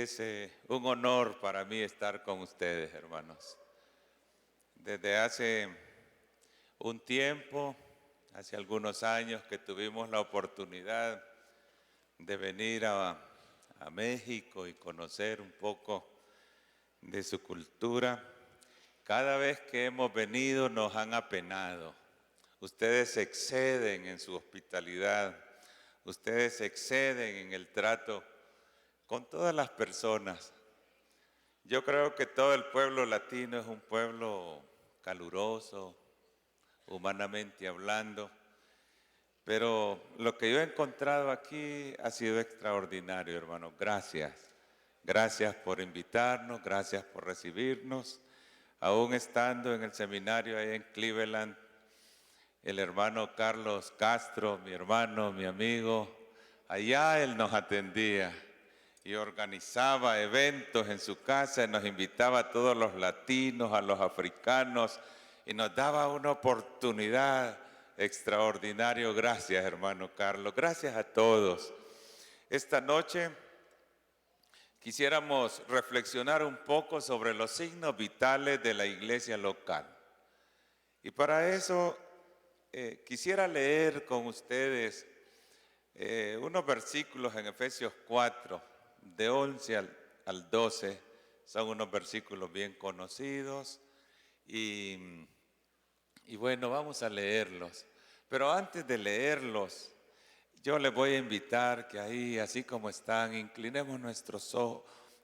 Es un honor para mí estar con ustedes, hermanos. Desde hace un tiempo, hace algunos años que tuvimos la oportunidad de venir a México y conocer un poco de su cultura. Cada vez que hemos venido nos han apenado. Ustedes se exceden en su hospitalidad, ustedes se exceden en el trato con todas las personas. Yo creo que todo el pueblo latino es un pueblo caluroso, humanamente hablando, pero lo que yo he encontrado aquí ha sido extraordinario, hermano. Gracias. Gracias por invitarnos, gracias por recibirnos. Aún estando en el seminario ahí en Cleveland, el hermano Carlos Castro, mi hermano, mi amigo, allá él nos atendía y organizaba eventos en su casa y nos invitaba a todos los latinos, a los africanos, y nos daba una oportunidad extraordinaria. Gracias, hermano Carlos. Gracias a todos. Esta noche quisiéramos reflexionar un poco sobre los signos vitales de la iglesia local. Y para eso quisiera leer con ustedes unos versículos en Efesios 4, de 11 al 12. Son unos versículos bien conocidos y bueno, vamos a leerlos. Pero antes de leerlos, yo les voy a invitar que ahí, así como están, inclinemos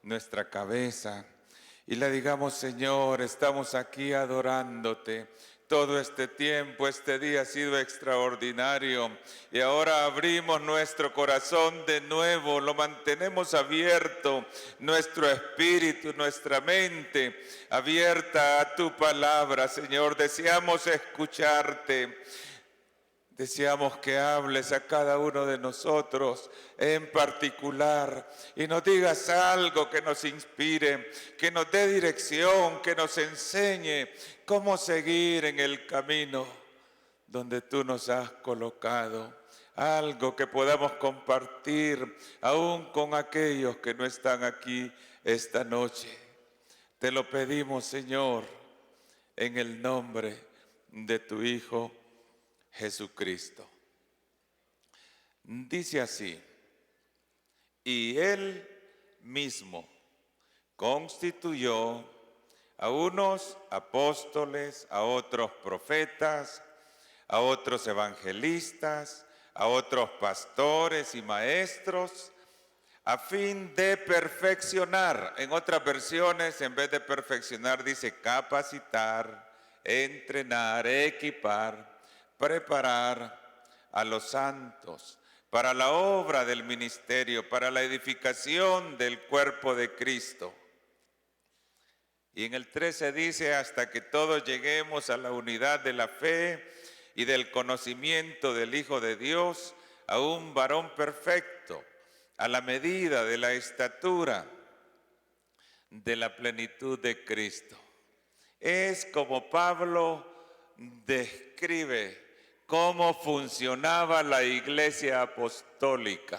nuestra cabeza y le digamos: Señor, estamos aquí adorándote. Todo este tiempo, este día ha sido extraordinario y ahora abrimos nuestro corazón de nuevo, lo mantenemos abierto, nuestro espíritu, nuestra mente abierta a tu palabra, Señor. Deseamos escucharte. Deseamos que hables a cada uno de nosotros en particular y nos digas algo que nos inspire, que nos dé dirección, que nos enseñe cómo seguir en el camino donde tú nos has colocado. Algo que podamos compartir aún con aquellos que no están aquí esta noche. Te lo pedimos, Señor, en el nombre de tu Hijo Jesucristo. Dice así: y Él mismo constituyó a unos apóstoles, a otros profetas, a otros evangelistas, a otros pastores y maestros, a fin de perfeccionar. En otras versiones, en vez de perfeccionar, dice capacitar, entrenar, equipar, preparar a los santos para la obra del ministerio, para la edificación del cuerpo de Cristo. Y en el 13 dice: hasta que todos lleguemos a la unidad de la fe y del conocimiento del Hijo de Dios, a un varón perfecto, a la medida de la estatura de la plenitud de Cristo. Es como Pablo describe cómo funcionaba la iglesia apostólica,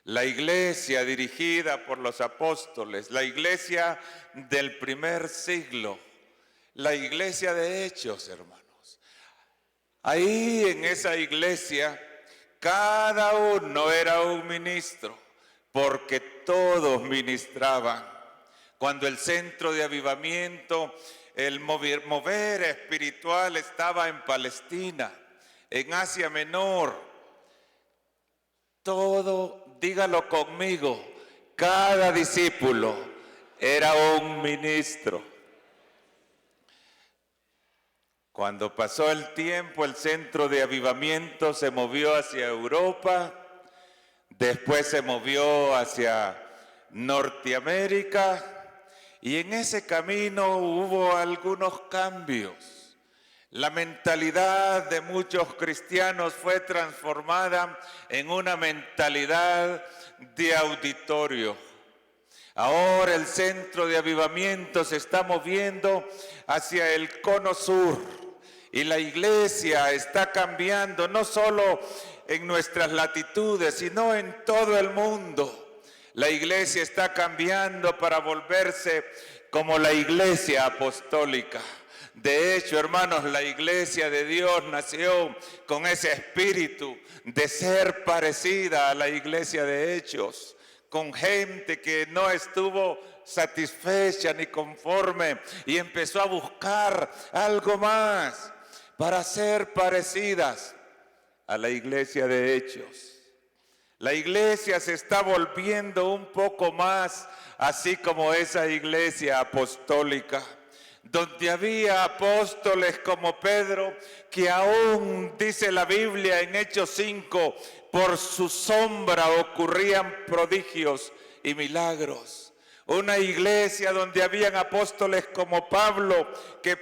la iglesia dirigida por los apóstoles, la iglesia del primer siglo, la iglesia de Hechos, hermanos. Ahí en esa iglesia cada uno era un ministro, porque todos ministraban. Cuando el centro de avivamiento, el mover espiritual estaba en Palestina, en Asia Menor, todo, dígalo conmigo, cada discípulo era un ministro. Cuando pasó el tiempo, el centro de avivamiento se movió hacia Europa, después se movió hacia Norteamérica, y en ese camino hubo algunos cambios. La mentalidad de muchos cristianos fue transformada en una mentalidad de auditorio. Ahora el centro de avivamiento se está moviendo hacia el cono sur y la iglesia está cambiando no solo en nuestras latitudes, sino en todo el mundo. La iglesia está cambiando para volverse como la iglesia apostólica. De hecho, hermanos, la iglesia de Dios nació con ese espíritu de ser parecida a la iglesia de Hechos, con gente que no estuvo satisfecha ni conforme y empezó a buscar algo más para ser parecidas a la iglesia de Hechos. La iglesia se está volviendo un poco más así como esa iglesia apostólica, donde había apóstoles como Pedro, que aún dice la Biblia en Hechos 5, por su sombra ocurrían prodigios y milagros. Una iglesia donde habían apóstoles como Pablo, que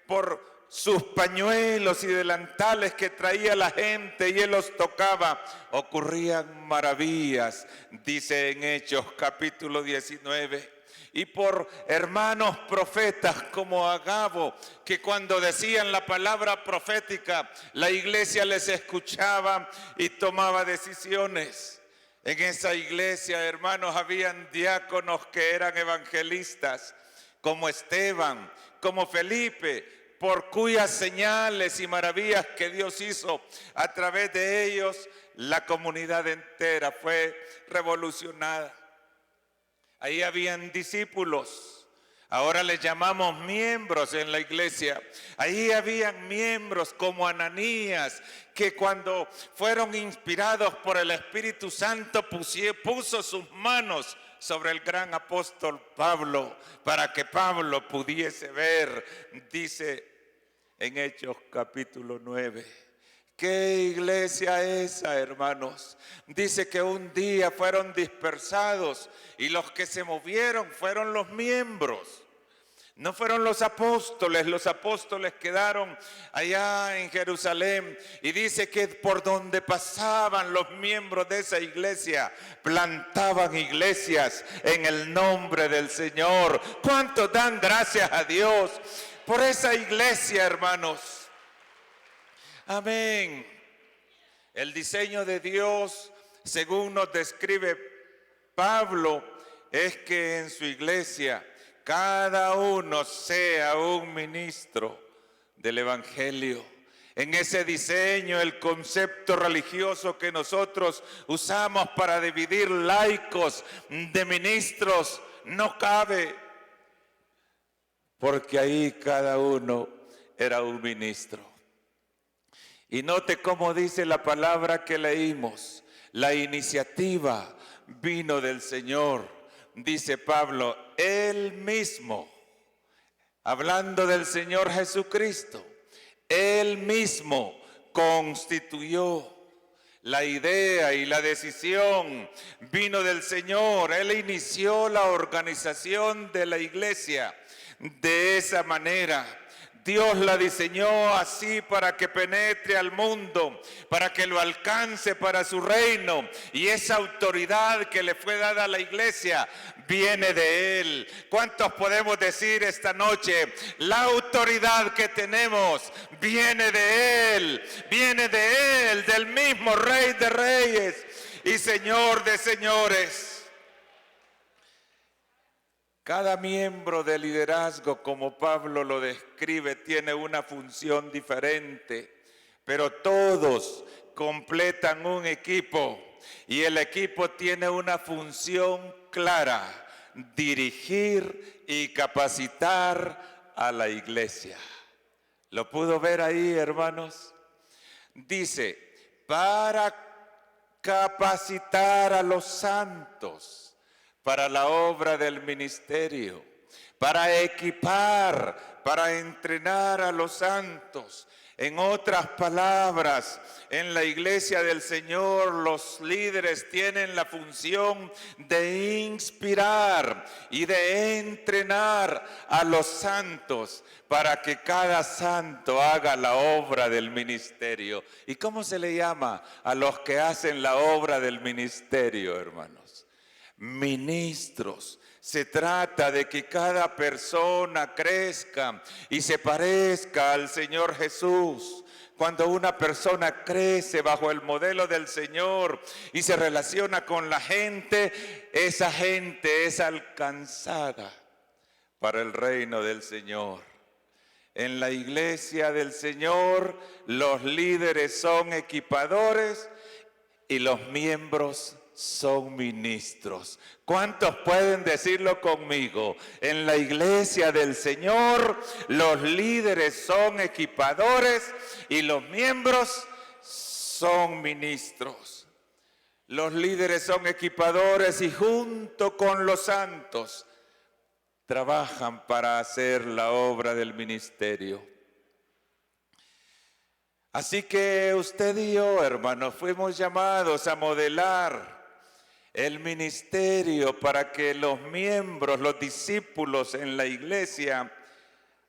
por sus pañuelos y delantales que traía la gente y él los tocaba, ocurrían maravillas, dice en Hechos capítulo 19. Y por hermanos profetas como Agabo, que cuando decían la palabra profética, la iglesia les escuchaba y tomaba decisiones. En esa iglesia, hermanos, habían diáconos que eran evangelistas, como Esteban, como Felipe, por cuyas señales y maravillas que Dios hizo a través de ellos, la comunidad entera fue revolucionada. Ahí habían discípulos, ahora les llamamos miembros en la iglesia. Ahí habían miembros como Ananías, que cuando fueron inspirados por el Espíritu Santo puso sus manos sobre el gran apóstol Pablo, para que Pablo pudiese ver, dice en Hechos capítulo 9. ¿Qué iglesia esa, hermanos? Dice que un día fueron dispersados y los que se movieron fueron los miembros. No fueron los apóstoles quedaron allá en Jerusalén y dice que por donde pasaban los miembros de esa iglesia, plantaban iglesias en el nombre del Señor. ¿Cuántos dan gracias a Dios por esa iglesia, hermanos? Amén. El diseño de Dios, según nos describe Pablo, es que en su iglesia cada uno sea un ministro del evangelio. En ese diseño, el concepto religioso que nosotros usamos para dividir laicos de ministros no cabe, porque ahí cada uno era un ministro. Y note cómo dice la palabra que leímos, la iniciativa vino del Señor, dice Pablo, Él mismo, hablando del Señor Jesucristo, Él mismo constituyó la idea y la decisión, vino del Señor. Él inició la organización de la iglesia de esa manera. Dios la diseñó así para que penetre al mundo, para que lo alcance para su reino. Y esa autoridad que le fue dada a la iglesia viene de Él. ¿Cuántos podemos decir esta noche? La autoridad que tenemos viene de Él, del mismo Rey de Reyes y Señor de Señores. Cada miembro de liderazgo, como Pablo lo describe, tiene una función diferente, pero todos completan un equipo y el equipo tiene una función clara: dirigir y capacitar a la iglesia. ¿Lo pudo ver ahí, hermanos? Dice, para capacitar a los santos para la obra del ministerio, para equipar, para entrenar a los santos. En otras palabras, en la iglesia del Señor, los líderes tienen la función de inspirar y de entrenar a los santos para que cada santo haga la obra del ministerio. ¿Y cómo se le llama a los que hacen la obra del ministerio, hermanos? Ministros. Se trata de que cada persona crezca y se parezca al Señor Jesús Cuando una persona crece bajo el modelo del Señor y se relaciona con la gente, esa gente es alcanzada para el reino del Señor. En la iglesia del Señor, los líderes son equipadores y los miembros son ministros. ¿Cuántos pueden decirlo conmigo? En la iglesia del Señor, los líderes son equipadores y los miembros son ministros. Los líderes son equipadores y junto con los santos trabajan para hacer la obra del ministerio. Así que usted y yo, hermanos, fuimos llamados a modelar el ministerio para que los miembros, los discípulos en la iglesia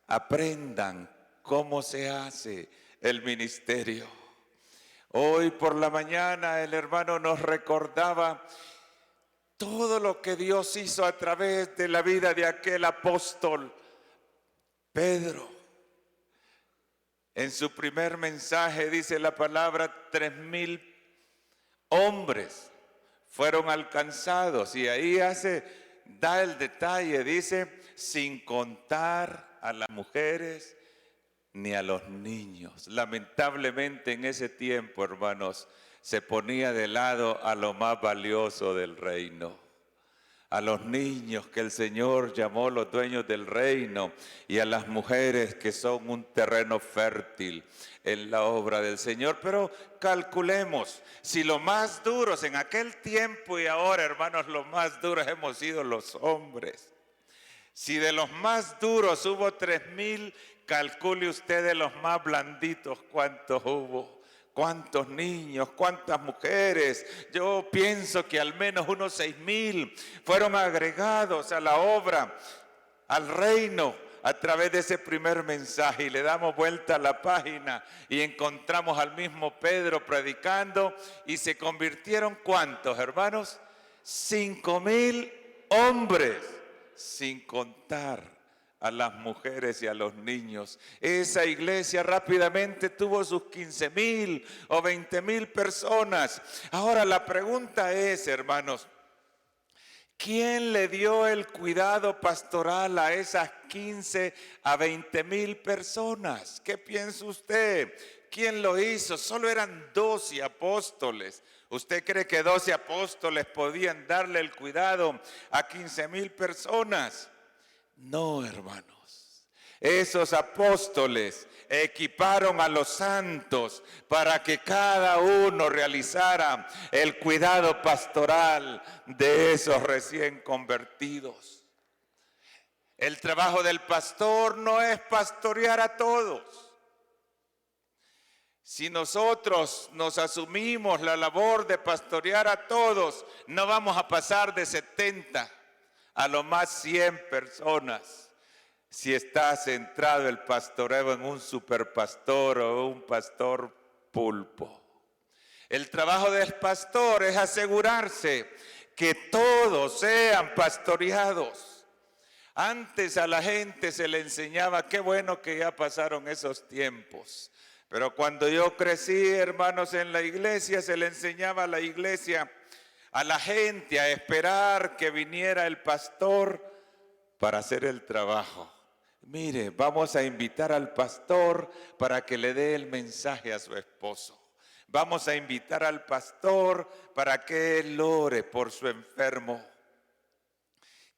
aprendan cómo se hace el ministerio. Hoy por la mañana el hermano nos recordaba todo lo que Dios hizo a través de la vida de aquel apóstol Pedro. En su primer mensaje dice la palabra, 3,000 hombres fueron alcanzados. Y ahí da el detalle, dice, sin contar a las mujeres ni a los niños. Lamentablemente en ese tiempo, hermanos, se ponía de lado a lo más valioso del reino, a los niños que el Señor llamó los dueños del reino y a las mujeres que son un terreno fértil en la obra del Señor. Pero calculemos, si los más duros en aquel tiempo y ahora, hermanos, los más duros hemos sido los hombres. Si de los más duros hubo 3,000, calcule usted de los más blanditos cuántos hubo. ¿Cuántos niños? ¿Cuántas mujeres? Yo pienso que al menos unos 6,000 fueron agregados a la obra, al reino, a través de ese primer mensaje. Y le damos vuelta a la página y encontramos al mismo Pedro predicando. Y se convirtieron, ¿cuántos, hermanos? 5,000 hombres, sin contar a las mujeres y a los niños. Esa iglesia rápidamente tuvo sus 15,000 o 20,000 personas. Ahora la pregunta es, hermanos, ¿quién le dio el cuidado pastoral a esas 15 a 20,000 personas? ¿Qué piensa usted? ¿Quién lo hizo? Solo eran 12 apóstoles. ¿Usted cree que 12 apóstoles podían darle el cuidado a 15,000 personas? No, hermanos. Esos apóstoles equiparon a los santos para que cada uno realizara el cuidado pastoral de esos recién convertidos. El trabajo del pastor no es pastorear a todos. Si nosotros nos asumimos la labor de pastorear a todos, no vamos a pasar de 70 a lo más 100 personas. Si está centrado el pastoreo en un superpastor o un pastor pulpo. El trabajo del pastor es asegurarse que todos sean pastoreados. Antes a la gente se le enseñaba, qué bueno que ya pasaron esos tiempos. Pero cuando yo crecí, hermanos, en la iglesia, se le enseñaba a la iglesia, a la gente, a esperar que viniera el pastor para hacer el trabajo. Mire, vamos a invitar al pastor para que le dé el mensaje a su esposo. Vamos a invitar al pastor para que él ore por su enfermo.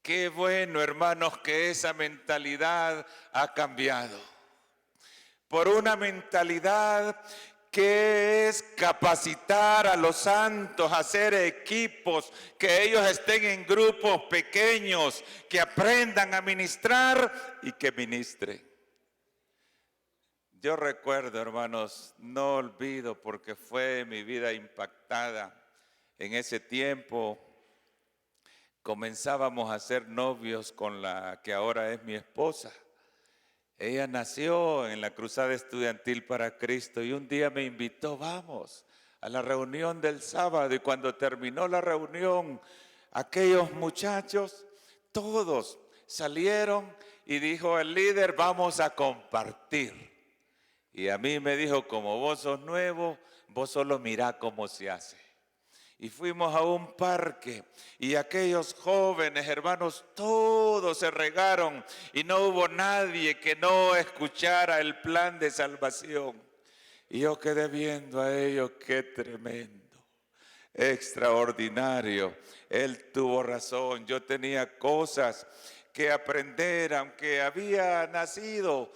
Qué bueno, hermanos, que esa mentalidad ha cambiado por una mentalidad que es capacitar a los santos, a hacer equipos, que ellos estén en grupos pequeños, que aprendan a ministrar y que ministren. Yo recuerdo, hermanos, no olvido porque fue mi vida impactada. En ese tiempo comenzábamos a ser novios con la que ahora es mi esposa. Ella nació en la Cruzada Estudiantil para Cristo y un día me invitó, vamos, a la reunión del sábado. Y cuando terminó la reunión, aquellos muchachos, todos salieron y dijo el líder, vamos a compartir. Y a mí me dijo, como vos sos nuevo, vos solo mirá cómo se hace. Y fuimos a un parque y aquellos jóvenes, hermanos, todos se regaron y no hubo nadie que no escuchara el plan de salvación. Y yo quedé viendo a ellos, qué tremendo, extraordinario. Él tuvo razón, yo tenía cosas que aprender, aunque había nacido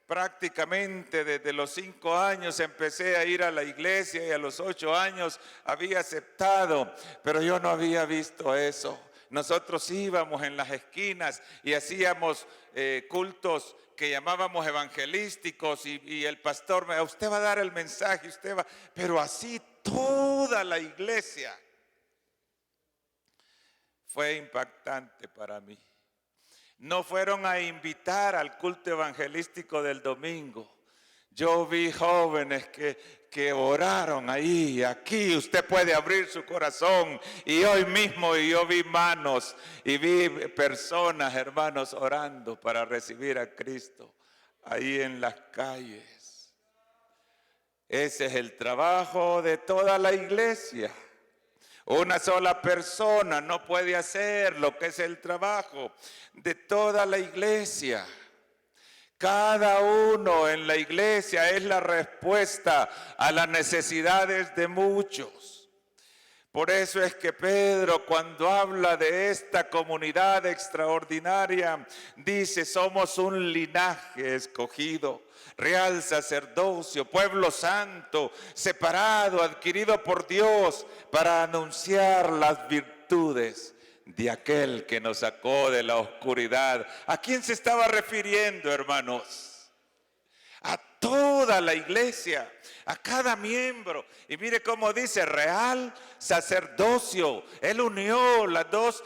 prácticamente desde los 5 años empecé a ir a la iglesia y a los 8 años había aceptado, pero yo no había visto eso. Nosotros íbamos en las esquinas y hacíamos cultos que llamábamos evangelísticos y el pastor me, usted va a dar el mensaje, usted va, pero así toda la iglesia. Fue impactante para mí. No fueron a invitar al culto evangelístico del domingo. Yo vi jóvenes que oraron ahí, aquí usted puede abrir su corazón. Y hoy mismo yo vi manos y vi personas, hermanos, orando para recibir a Cristo ahí en las calles. Ese es el trabajo de toda la iglesia. Una sola persona no puede hacer lo que es el trabajo de toda la iglesia. Cada uno en la iglesia es la respuesta a las necesidades de muchos. Por eso es que Pedro, cuando habla de esta comunidad extraordinaria, dice, somos un linaje escogido, real sacerdocio, pueblo santo, separado, adquirido por Dios, para anunciar las virtudes de aquel que nos sacó de la oscuridad. ¿A quién se estaba refiriendo, hermanos? A toda la iglesia, a cada miembro. Y mire cómo dice, real sacerdocio. Él unió las dos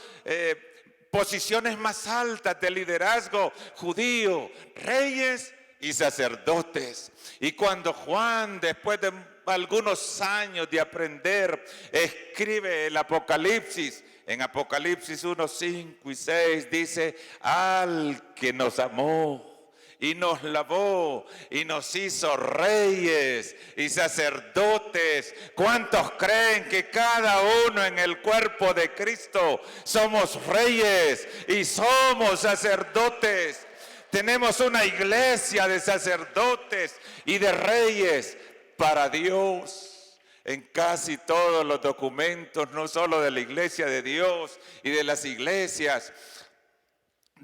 posiciones más altas del liderazgo judío, reyes y sacerdotes. Y cuando Juan, después de algunos años de aprender, escribe el Apocalipsis, en Apocalipsis 1, 5 y 6 dice, al que nos amó y nos lavó y nos hizo reyes y sacerdotes. ¿Cuántos creen que cada uno en el cuerpo de Cristo somos reyes y somos sacerdotes? Tenemos una iglesia de sacerdotes y de reyes para Dios. En casi todos los documentos, no solo de la iglesia de Dios y de las iglesias,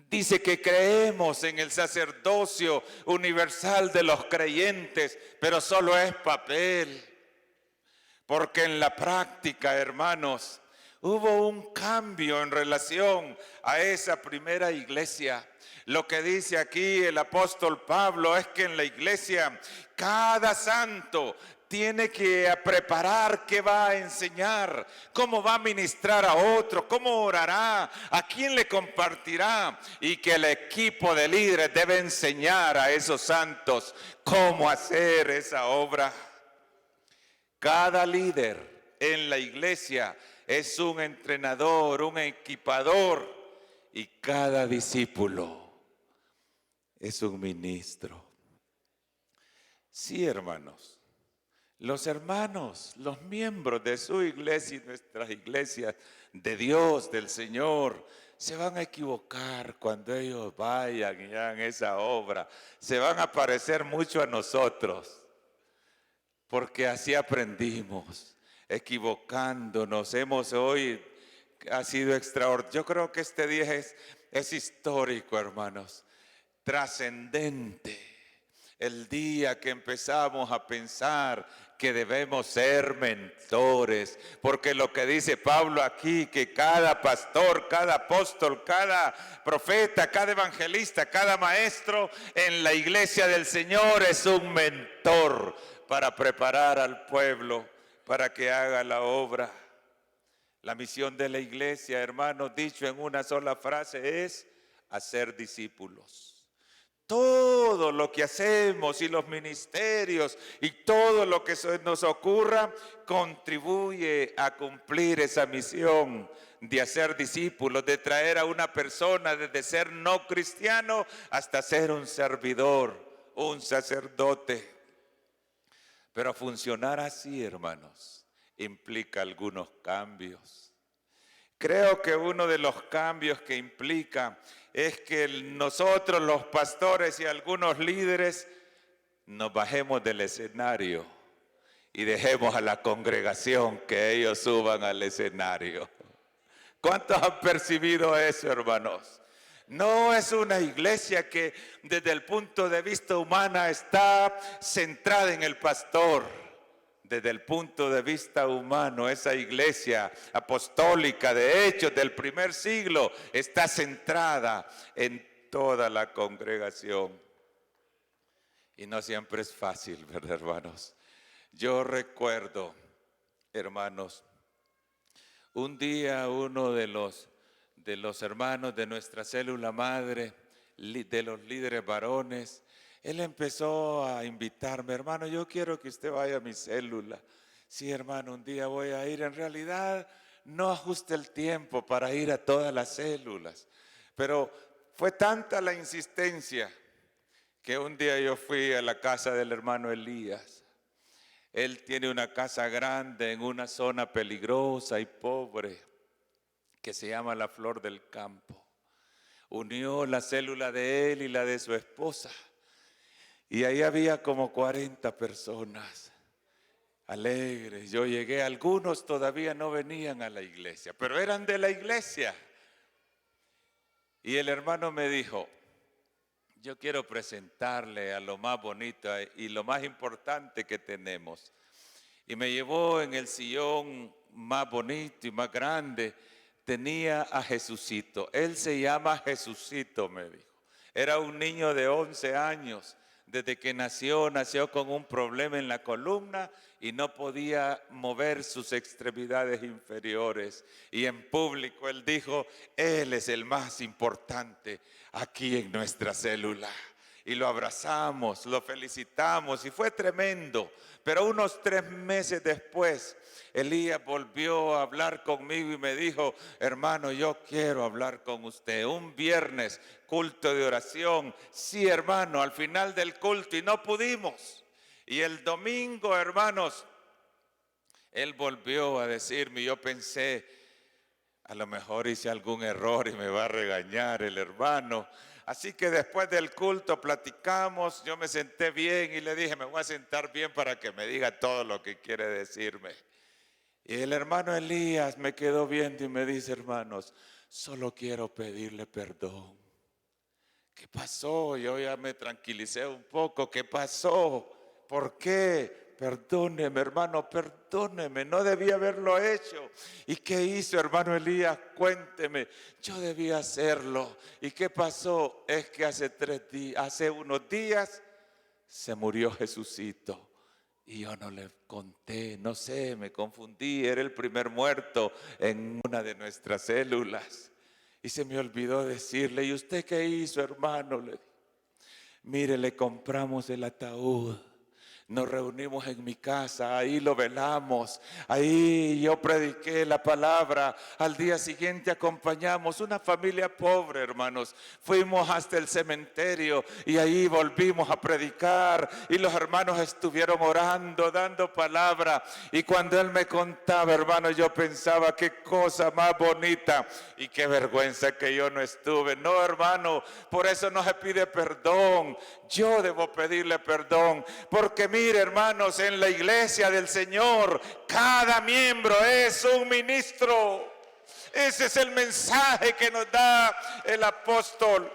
dice que creemos en el sacerdocio universal de los creyentes, pero solo es papel. Porque en la práctica, hermanos, hubo un cambio en relación a esa primera iglesia. Lo que dice aquí el apóstol Pablo es que en la iglesia cada santo tiene que preparar qué va a enseñar, cómo va a ministrar a otro, cómo orará, a quién le compartirá, y que el equipo de líderes debe enseñar a esos santos cómo hacer esa obra. Cada líder en la iglesia es un entrenador, un equipador, y cada discípulo es un ministro. Sí, hermanos. Los hermanos, los miembros de su iglesia y nuestras iglesias de Dios, del Señor, se van a equivocar cuando ellos vayan y hagan esa obra. Se van a parecer mucho a nosotros, porque así aprendimos, equivocándonos. Ha sido extraordinario. Yo creo que este día es histórico, hermanos, trascendente. El día que empezamos a pensar que debemos ser mentores, porque lo que dice Pablo aquí, que cada pastor, cada apóstol, cada profeta, cada evangelista, cada maestro en la iglesia del Señor es un mentor para preparar al pueblo para que haga la obra. La misión de la iglesia, hermanos, dicho en una sola frase, es hacer discípulos. Todo lo que hacemos y los ministerios y todo lo que nos ocurra contribuye a cumplir esa misión de hacer discípulos, de traer a una persona desde ser no cristiano hasta ser un servidor, un sacerdote. Pero funcionar así, hermanos, implica algunos cambios. Creo que uno de los cambios que implica es que nosotros, los pastores y algunos líderes, nos bajemos del escenario y dejemos a la congregación que ellos suban al escenario. ¿Cuántos han percibido eso, hermanos? No es una iglesia que desde el punto de vista humano está centrada en el pastor. Desde el punto de vista humano, esa iglesia apostólica de Hechos del primer siglo está centrada en toda la congregación. Y no siempre es fácil, ¿verdad, hermanos? Yo recuerdo, hermanos, un día uno de los hermanos de nuestra célula madre, de los líderes varones, él empezó a invitarme: hermano, yo quiero que usted vaya a mi célula. Sí, hermano, un día voy a ir. En realidad no ajuste el tiempo para ir a todas las células, pero fue tanta la insistencia que un día yo fui a la casa del hermano Elías. Él tiene una casa grande en una zona peligrosa y pobre que se llama La Flor del Campo. Unió la célula de él y la de su esposa. Y ahí había como 40 personas alegres. Yo llegué, algunos todavía no venían a la iglesia, pero eran de la iglesia. Y el hermano me dijo: yo quiero presentarle a lo más bonito y lo más importante que tenemos. Y me llevó en el sillón más bonito y más grande. Tenía a Jesucito. Él se llama Jesucito, me dijo. Era un niño de 11 años. Desde que nació con un problema en la columna y no podía mover sus extremidades inferiores. Y en público él dijo: él es el más importante aquí en nuestra célula. Y lo abrazamos, lo felicitamos y fue tremendo. Pero unos 3 meses después, Elías volvió a hablar conmigo y me dijo: hermano, yo quiero hablar con usted. Un viernes, culto de oración. Sí, hermano, al final del culto, y no pudimos. Y el domingo, hermanos, él volvió a decirme, yo pensé, a lo mejor hice algún error y me va a regañar el hermano. Así que después del culto platicamos, yo me senté bien y le dije: me voy a sentar bien para que me diga todo lo que quiere decirme. Y el hermano Elías me quedó viendo y me dice: hermanos, solo quiero pedirle perdón. ¿Qué pasó? Yo ya me tranquilicé un poco. ¿Qué pasó? ¿Por qué? Perdóneme, hermano, perdóneme, no debía haberlo hecho. ¿Y qué hizo, hermano Elías? Cuénteme. Yo debía hacerlo. ¿Y qué pasó? Es que hace unos días se murió Jesucito. Y yo no le conté, no sé, me confundí. Era el primer muerto en una de nuestras células. Y se me olvidó decirle: ¿y usted qué hizo, hermano? Le dije: mire, le compramos el ataúd. Nos reunimos en mi casa, ahí lo velamos, ahí yo prediqué la palabra. Al día siguiente acompañamos una familia pobre, hermanos. Fuimos hasta el cementerio y ahí volvimos a predicar. Y los hermanos estuvieron orando, dando palabra. Y cuando él me contaba, hermanos, yo pensaba: qué cosa más bonita. Y qué vergüenza que yo no estuve. No, hermano, por eso no se pide perdón. Yo debo pedirle perdón, porque mire, hermanos, en la iglesia del Señor cada miembro es un ministro. Ese es el mensaje que nos da el apóstol.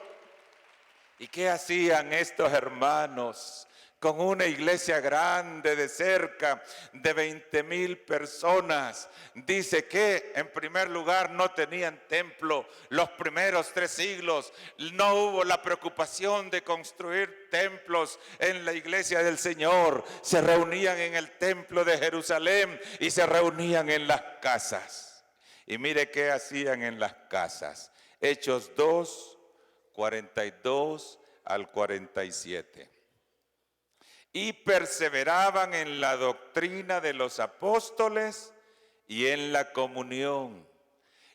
¿Y qué hacían estos hermanos con una iglesia grande de cerca de 20,000 personas? Dice que en primer lugar no tenían templo. Los primeros 3 siglos no hubo la preocupación de construir templos en la iglesia del Señor. Se reunían en el templo de Jerusalén y se reunían en las casas. Y mire qué hacían en las casas. Hechos 2, 42 al 47. Y perseveraban en la doctrina de los apóstoles y en la comunión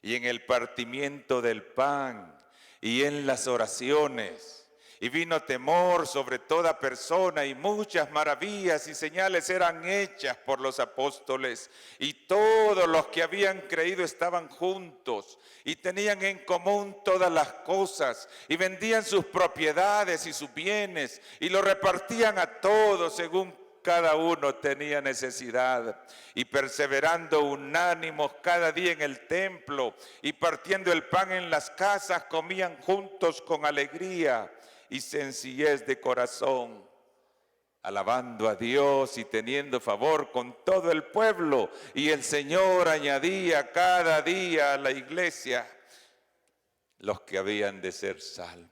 y en el partimiento del pan y en las oraciones. Y vino temor sobre toda persona, y muchas maravillas y señales eran hechas por los apóstoles. Y todos los que habían creído estaban juntos y tenían en común todas las cosas, y vendían sus propiedades y sus bienes y lo repartían a todos según cada uno tenía necesidad. Y perseverando unánimos cada día en el templo y partiendo el pan en las casas, comían juntos con alegría y sencillez de corazón, alabando a Dios y teniendo favor con todo el pueblo. Y el Señor añadía cada día a la iglesia los que habían de ser salvos.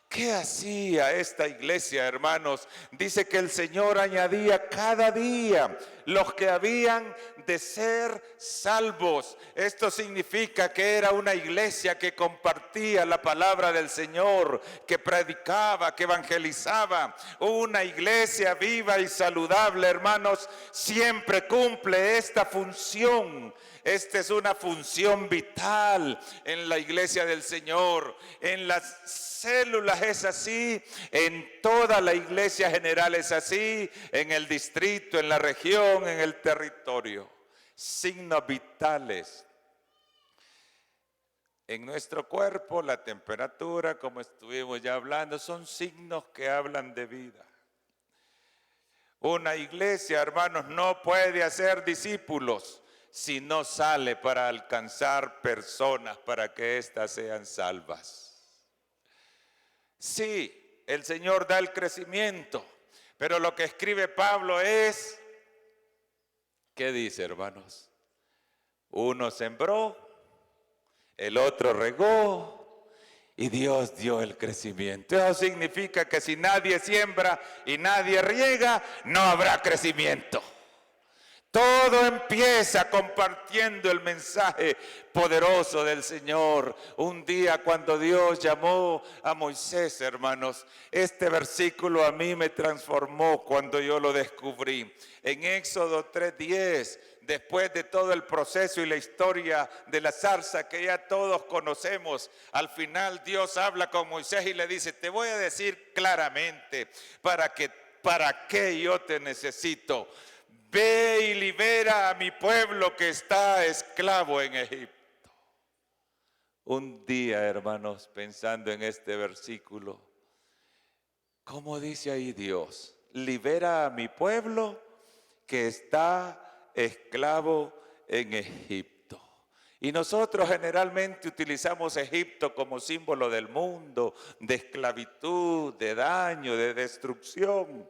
¿Qué hacía esta iglesia, hermanos? Dice que el Señor añadía cada día los que habían de ser salvos. Esto significa que era una iglesia que compartía la palabra del Señor, que predicaba, que evangelizaba. Una iglesia viva y saludable, hermanos, siempre cumple esta función. Esta es una función vital en la iglesia del Señor. En las células es así, en toda la iglesia general es así, en el distrito, en la región, en el territorio. Signos vitales. En nuestro cuerpo, la temperatura, como estuvimos ya hablando, son signos que hablan de vida. Una iglesia, hermanos, no puede hacer discípulos si no sale para alcanzar personas para que éstas sean salvas. Sí, el Señor da el crecimiento, pero lo que escribe Pablo es, ¿qué dice, hermanos? Uno sembró, el otro regó y Dios dio el crecimiento. Eso significa que si nadie siembra y nadie riega, no habrá crecimiento. Todo empieza compartiendo el mensaje poderoso del Señor. Un día cuando Dios llamó a Moisés, hermanos, este versículo a mí me transformó cuando yo lo descubrí. En Éxodo 3:10, después de todo el proceso y la historia de la zarza que ya todos conocemos, al final Dios habla con Moisés y le dice, te voy a decir claramente para qué yo te necesito. Ve y libera a mi pueblo que está esclavo en Egipto. Un día, hermanos, pensando en este versículo, ¿cómo dice ahí Dios? Libera a mi pueblo que está esclavo en Egipto. Y nosotros generalmente utilizamos Egipto como símbolo del mundo, de esclavitud, de daño, de destrucción.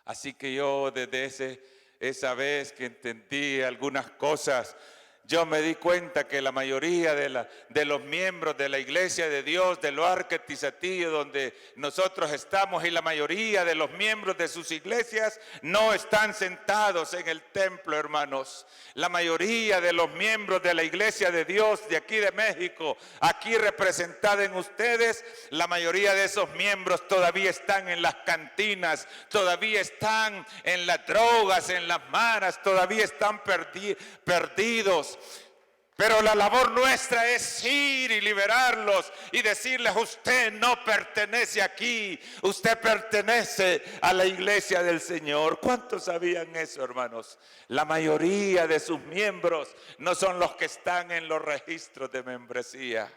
Así que yo desde esa vez que entendí algunas cosas, yo me di cuenta que la mayoría de los miembros de la Iglesia de Dios, del Luarca Tizatillo, donde nosotros estamos, y la mayoría de los miembros de sus iglesias no están sentados en el templo, hermanos. La mayoría de los miembros de la Iglesia de Dios de aquí de México, aquí representada en ustedes, la mayoría de esos miembros todavía están en las cantinas, todavía están en las drogas, en las maras, todavía están perdidos. Pero la labor nuestra es ir y liberarlos y decirles, usted no pertenece aquí, usted pertenece a la iglesia del Señor. ¿Cuántos sabían eso, hermanos? La mayoría de sus miembros no son los que están en los registros de membresía.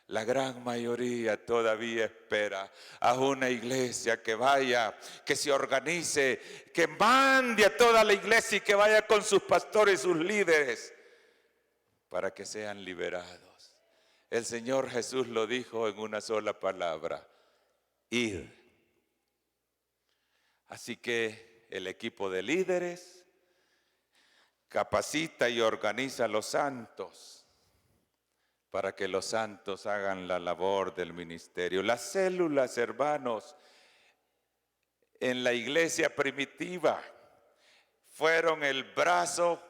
La gran mayoría todavía espera a una iglesia que vaya, que se organice, que mande a toda la iglesia y que vaya con sus pastores y sus líderes para que sean liberados. El Señor Jesús lo dijo en una sola palabra: id. Así que el equipo de líderes capacita y organiza a los santos para que los santos hagan la labor del ministerio. Las células, hermanos, en la iglesia primitiva fueron el brazo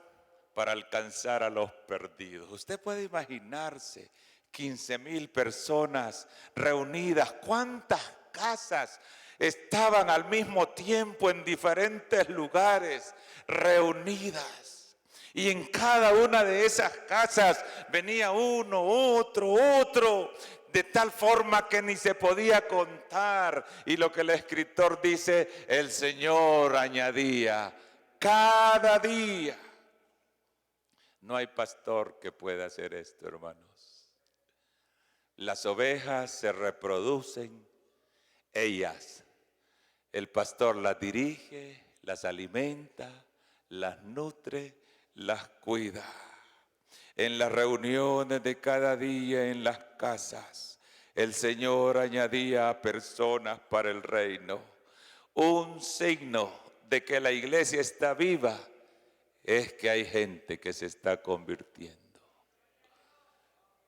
para alcanzar a los perdidos. Usted puede imaginarse 15,000 personas reunidas. ¿Cuántas casas estaban al mismo tiempo en diferentes lugares reunidas? Y en cada una de esas casas venía uno, otro, de tal forma que ni se podía contar. Y lo que el escritor dice, el Señor añadía cada día. No hay pastor que pueda hacer esto, hermanos. Las ovejas se reproducen, ellas. El pastor las dirige, las alimenta, las nutre, las cuida. En las reuniones de cada día en las casas, el Señor añadía a personas para el reino. Un signo de que la iglesia está viva es que hay gente que se está convirtiendo.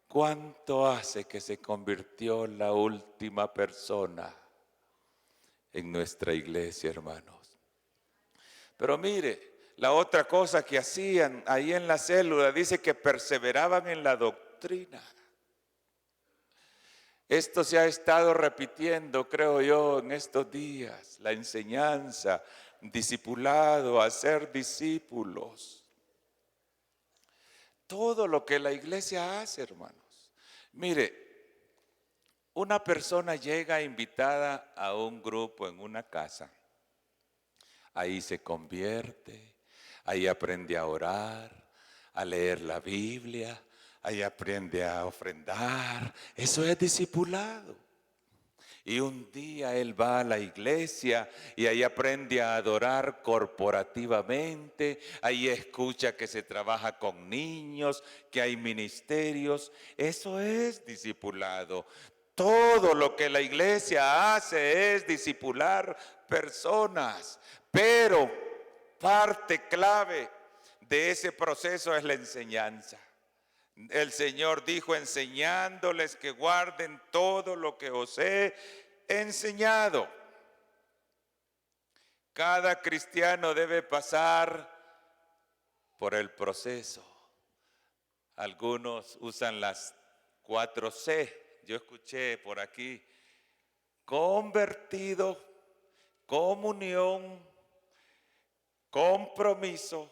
¿Cuánto hace que se convirtió la última persona en nuestra iglesia, hermanos? Pero mire, la otra cosa que hacían ahí en la célula, dice que perseveraban en la doctrina. Esto se ha estado repitiendo, creo yo, en estos días, la enseñanza, discipulado, hacer discípulos. Todo lo que la iglesia hace, hermanos. Mire, una persona llega invitada a un grupo en una casa. Ahí se convierte, ahí aprende a orar, a leer la Biblia, ahí aprende a ofrendar. Eso es discipulado. Y un día él va a la iglesia y ahí aprende a adorar corporativamente, ahí escucha que se trabaja con niños, que hay ministerios. Eso es discipulado. Todo lo que la iglesia hace es discipular personas, pero parte clave de ese proceso es la enseñanza. El Señor dijo, enseñándoles que guarden todo lo que os he enseñado. Cada cristiano debe pasar por el proceso. Algunos usan las 4C. Yo escuché por aquí, convertido, comunión, compromiso,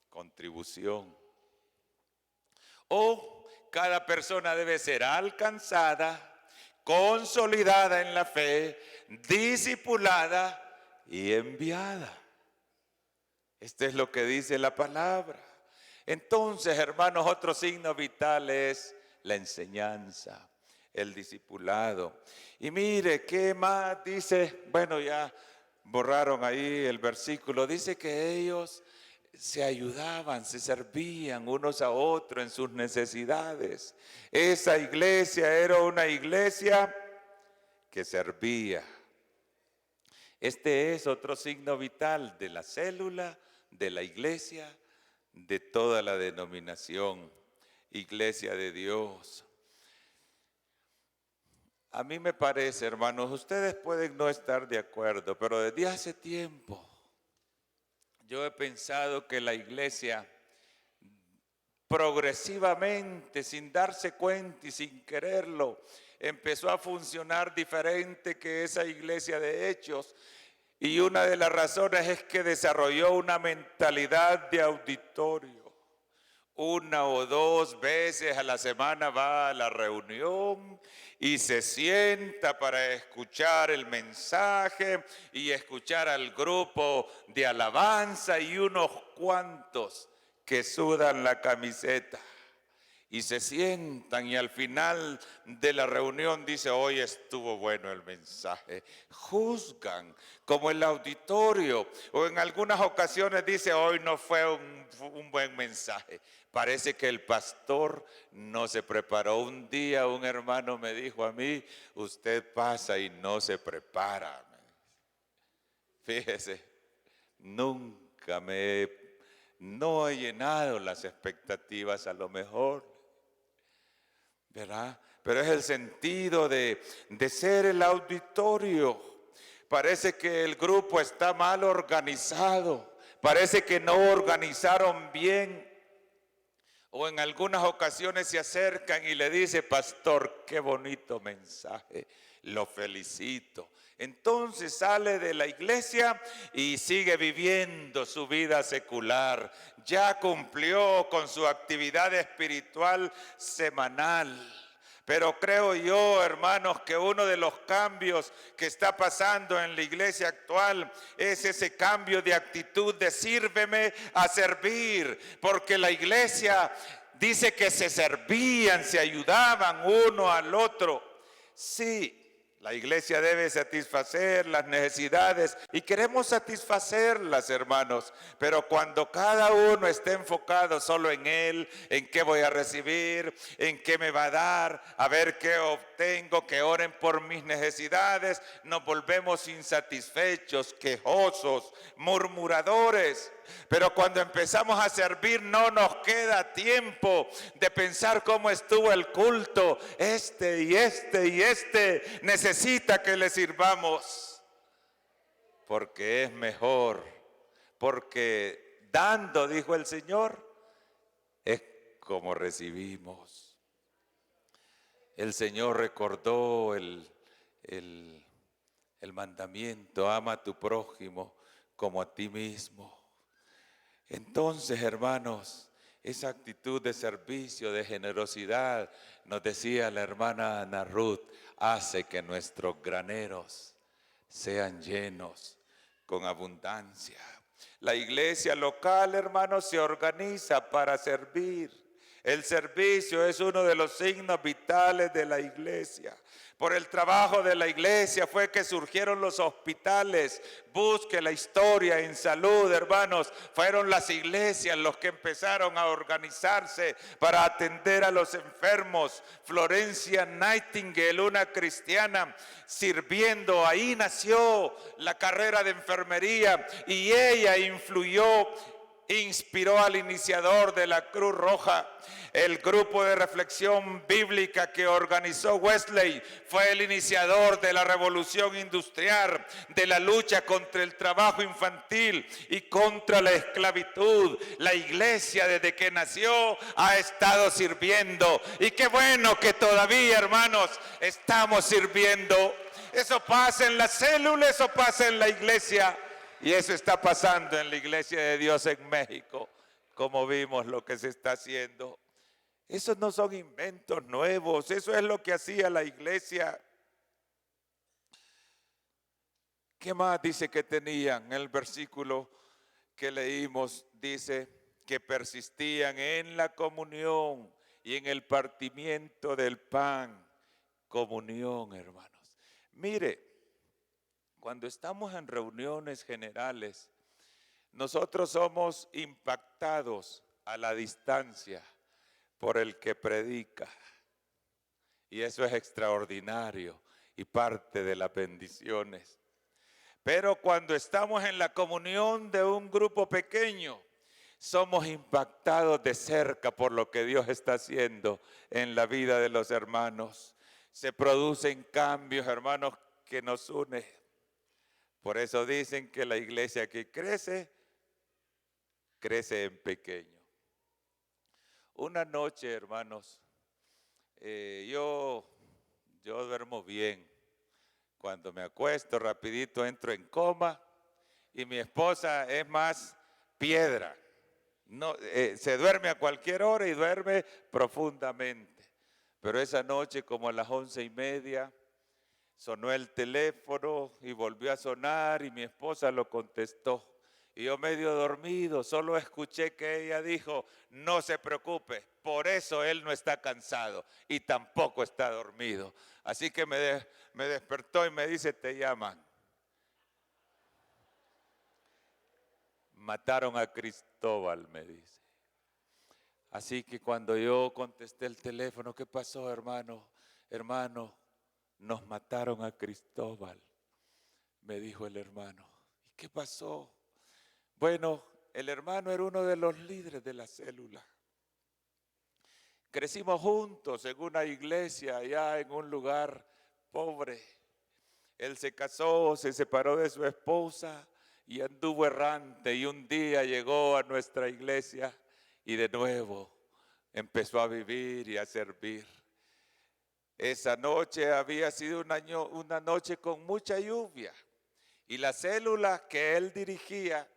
contribución. O cada persona debe ser alcanzada, consolidada en la fe, discipulada y enviada. Esto es lo que dice la palabra. Entonces, hermanos, otro signo vital es la enseñanza, el discipulado. Y mire, ¿qué más dice? Bueno, ya borraron ahí el versículo. Dice que ellos se ayudaban, se servían unos a otros en sus necesidades. Esa iglesia era una iglesia que servía. Este es otro signo vital de la célula, de la iglesia, de toda la denominación, iglesia de Dios. A mí me parece, hermanos, ustedes pueden no estar de acuerdo, pero desde hace tiempo yo he pensado que la iglesia progresivamente, sin darse cuenta y sin quererlo, empezó a funcionar diferente que esa iglesia de Hechos. Y una de las razones es que desarrolló una mentalidad de auditorio. Una o dos veces a la semana va a la reunión y se sienta para escuchar el mensaje y escuchar al grupo de alabanza y unos cuantos que sudan la camiseta. Y se sientan y al final de la reunión dice, hoy estuvo bueno el mensaje. Juzgan como el auditorio, o en algunas ocasiones dice, hoy no fue un buen mensaje. Parece que el pastor no se preparó. Un día un hermano me dijo a mí, usted pasa y no se prepara. Fíjese, nunca no he llenado las expectativas a lo mejor, ¿verdad? Pero es el sentido de ser el auditorio. Parece que el grupo está mal organizado, parece que no organizaron bien. O en algunas ocasiones se acercan y le dice, pastor, qué bonito mensaje, lo felicito. Entonces sale de la iglesia y sigue viviendo su vida secular. Ya cumplió con su actividad espiritual semanal. Pero creo yo, hermanos, que uno de los cambios que está pasando en la iglesia actual es ese cambio de actitud de sírveme a servir, porque la iglesia dice que se servían, se ayudaban uno al otro. Sí, la iglesia debe satisfacer las necesidades y queremos satisfacerlas, hermanos, pero cuando cada uno esté enfocado solo en él, en qué voy a recibir, en qué me va a dar, a ver qué obtengo, que oren por mis necesidades, nos volvemos insatisfechos, quejosos, murmuradores. Pero cuando empezamos a servir no nos queda tiempo de pensar cómo estuvo el culto. Este y este necesita que le sirvamos. Porque es mejor. Porque dando, dijo el Señor, es como recibimos. El Señor recordó el mandamiento: ama a tu prójimo como a ti mismo. Entonces, hermanos, esa actitud de servicio, de generosidad, nos decía la hermana Ana Ruth, hace que nuestros graneros sean llenos con abundancia. La iglesia local, hermanos, se organiza para servir. El servicio es uno de los signos vitales de la iglesia. Por el trabajo de la iglesia fue que surgieron los hospitales. Busque la historia en salud, hermanos. Fueron las iglesias los que empezaron a organizarse para atender a los enfermos. Florence Nightingale, una cristiana, sirviendo. Ahí nació la carrera de enfermería y ella influyó, inspiró al iniciador de la Cruz Roja. El grupo de reflexión bíblica que organizó Wesley fue el iniciador de la revolución industrial, de la lucha contra el trabajo infantil y contra la esclavitud. La iglesia desde que nació ha estado sirviendo, y qué bueno que todavía, hermanos, estamos sirviendo. Eso pasa en la célula, eso pasa en la iglesia. Y eso está pasando en la Iglesia de Dios en México, como vimos lo que se está haciendo. Esos no son inventos nuevos, eso es lo que hacía la iglesia. ¿Qué más dice que tenían? El versículo que leímos dice que persistían en la comunión y en el partimiento del pan. Comunión, hermanos. Mire, cuando estamos en reuniones generales, nosotros somos impactados a la distancia por el que predica. Y eso es extraordinario y parte de las bendiciones. Pero cuando estamos en la comunión de un grupo pequeño, somos impactados de cerca por lo que Dios está haciendo en la vida de los hermanos. Se producen cambios, hermanos, que nos unen. Por eso dicen que la iglesia que crece, crece en pequeño. Una noche, hermanos, yo duermo bien. Cuando me acuesto rapidito entro en coma y mi esposa es más piedra. No, se duerme a cualquier hora y duerme profundamente. Pero esa noche, como a las 11:30, sonó el teléfono y volvió a sonar y mi esposa lo contestó. Y yo medio dormido, solo escuché que ella dijo: no se preocupe, por eso él no está cansado y tampoco está dormido. Así que me despertó y me dice: te llaman. Mataron a Cristóbal, me dice. Así que cuando yo contesté el teléfono: ¿qué pasó, hermano? Hermano, nos mataron a Cristóbal, me dijo el hermano. ¿Y qué pasó? Bueno, el hermano era uno de los líderes de la célula. Crecimos juntos en una iglesia allá en un lugar pobre. Él se casó, se separó de su esposa y anduvo errante. Y un día llegó a nuestra iglesia y de nuevo empezó a vivir y a servir. Esa noche había sido una noche con mucha lluvia y las células que él dirigía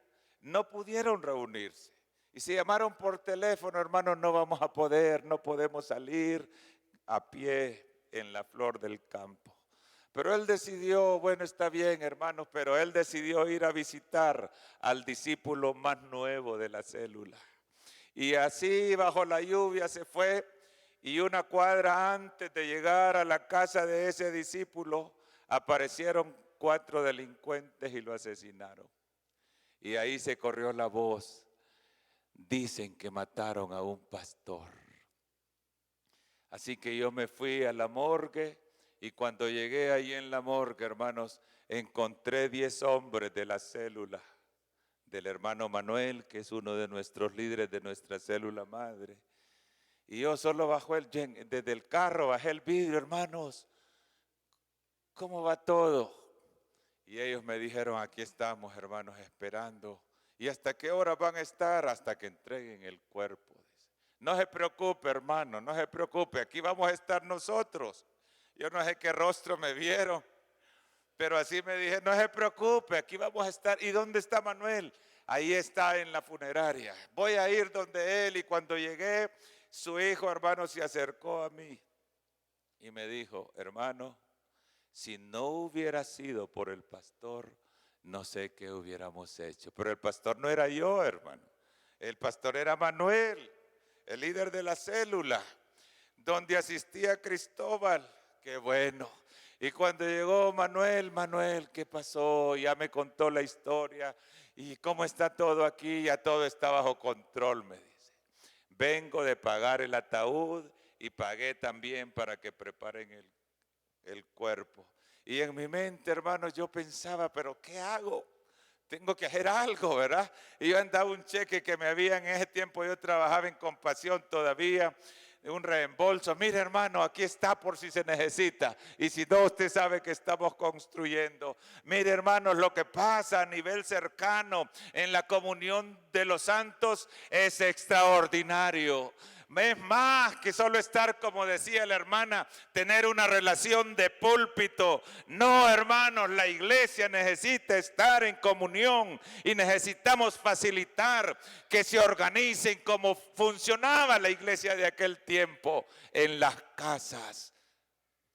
no pudieron reunirse. Y se llamaron por teléfono: hermanos, no vamos a poder, no podemos salir. a pie en la flor del campo. Pero él decidió, bueno, está bien, hermanos, pero él decidió ir a visitar al discípulo más nuevo de la célula. Y así bajo la lluvia se fue, y una cuadra antes de llegar a la casa de ese discípulo aparecieron 4 delincuentes y lo asesinaron. Y ahí se corrió la voz. Dicen que mataron a un pastor. Así que yo me fui a la morgue, y cuando llegué ahí en la morgue, hermanos, encontré 10 hombres de la célula del hermano Manuel, que es uno de nuestros líderes de nuestra célula madre. Y yo solo desde el carro, bajé el vidrio, hermanos, ¿cómo va todo? Y ellos me dijeron, aquí estamos, hermanos, esperando. ¿Y hasta qué hora van a estar? Hasta que entreguen el cuerpo. No se preocupe, hermano, no se preocupe, aquí vamos a estar nosotros. Yo no sé qué rostro me vieron, pero así me dije, no se preocupe, aquí vamos a estar. ¿Y dónde está Manuel? Ahí está en la funeraria. Voy a ir donde él. Y cuando llegué, su hijo, hermano, se acercó a mí y me dijo, hermano, si no hubiera sido por el pastor, no sé qué hubiéramos hecho. Pero el pastor no era yo, hermano. El pastor era Manuel, el líder de la célula, donde asistía Cristóbal. Qué bueno. Y cuando llegó Manuel, ¿qué pasó? Ya me contó la historia. ¿Y cómo está todo aquí? Ya todo está bajo control, me dice. Vengo de pagar el ataúd y pagué también para que preparen el cuerpo. Y en mi mente, hermanos, yo pensaba, ¿pero qué hago? Tengo que hacer algo, ¿verdad? Y yo andaba un cheque que me había en ese tiempo, yo trabajaba en Compasión todavía, un reembolso. Mire, hermano, aquí está por si se necesita. Y si no, usted sabe que estamos construyendo. Mire, hermanos, lo que pasa a nivel cercano en la comunión de los santos es extraordinario. Es más que solo estar, como decía la hermana, tener una relación de púlpito. No, hermanos, la iglesia necesita estar en comunión y necesitamos facilitar que se organicen como funcionaba la iglesia de aquel tiempo en las casas,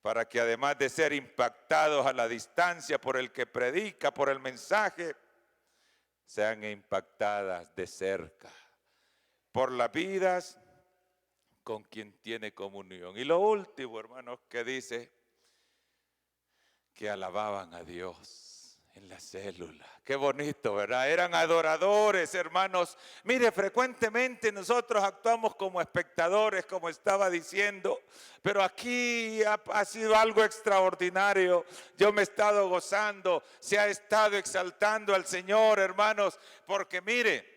para que además de ser impactados a la distancia por el que predica, por el mensaje, sean impactadas de cerca por las vidas con quien tiene comunión. Y lo último, hermanos, que dice que alababan a Dios en la célula. Qué bonito, ¿verdad? Eran adoradores, hermanos. Mire, frecuentemente nosotros actuamos como espectadores, como estaba diciendo, pero aquí ha sido algo extraordinario. Yo me he estado gozando, se ha estado exaltando al Señor, hermanos, porque mire,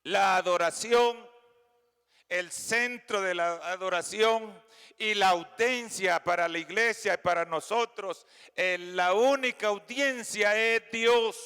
la adoración, el centro de la adoración y la audiencia para la iglesia y para nosotros, la única audiencia es Dios.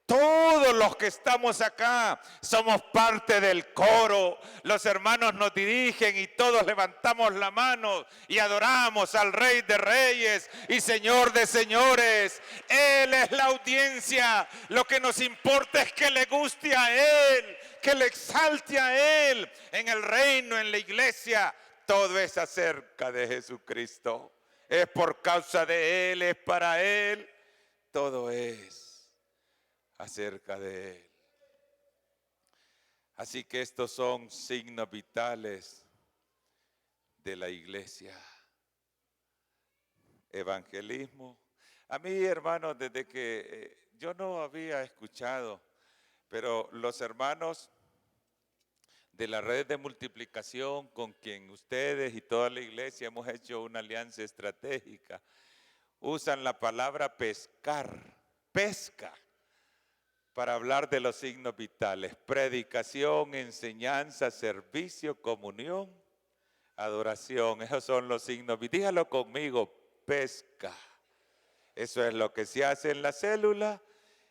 Todos los que estamos acá somos parte del coro. Los hermanos nos dirigen y todos levantamos la mano y adoramos al Rey de Reyes y Señor de Señores. Él es la audiencia. Lo que nos importa es que le guste a Él, que le exalte a Él. En el reino, en la iglesia, todo es acerca de Jesucristo. Es por causa de Él, es para Él. Todo es acerca de Él. Así que estos son signos vitales de la iglesia. Evangelismo. A mí, hermanos, desde que yo no había escuchado, pero los hermanos de la red de multiplicación con quien ustedes y toda la iglesia hemos hecho una alianza estratégica, usan la palabra pescar, pesca, para hablar de los signos vitales: predicación, enseñanza, servicio, comunión, adoración. Esos son los signos vitales. Dígalo conmigo: pesca. Eso es lo que se hace en la célula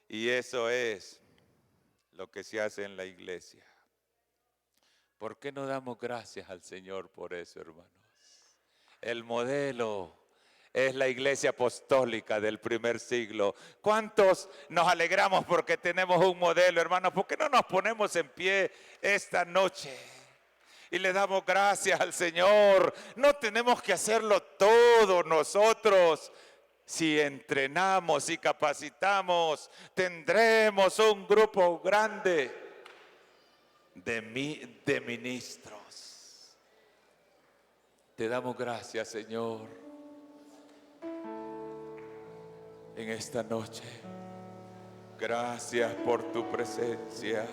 y eso es lo que se hace en la iglesia. ¿Por qué no damos gracias al Señor por eso, hermanos? El modelo es la iglesia apostólica del primer siglo. ¿Cuántos nos alegramos porque tenemos un modelo, hermanos? ¿Por qué no nos ponemos en pie esta noche? Y le damos gracias al Señor. No tenemos que hacerlo todo nosotros. Si entrenamos y capacitamos, tendremos un grupo grande de ministros. Te damos gracias, Señor, en esta noche. Gracias por tu presencia.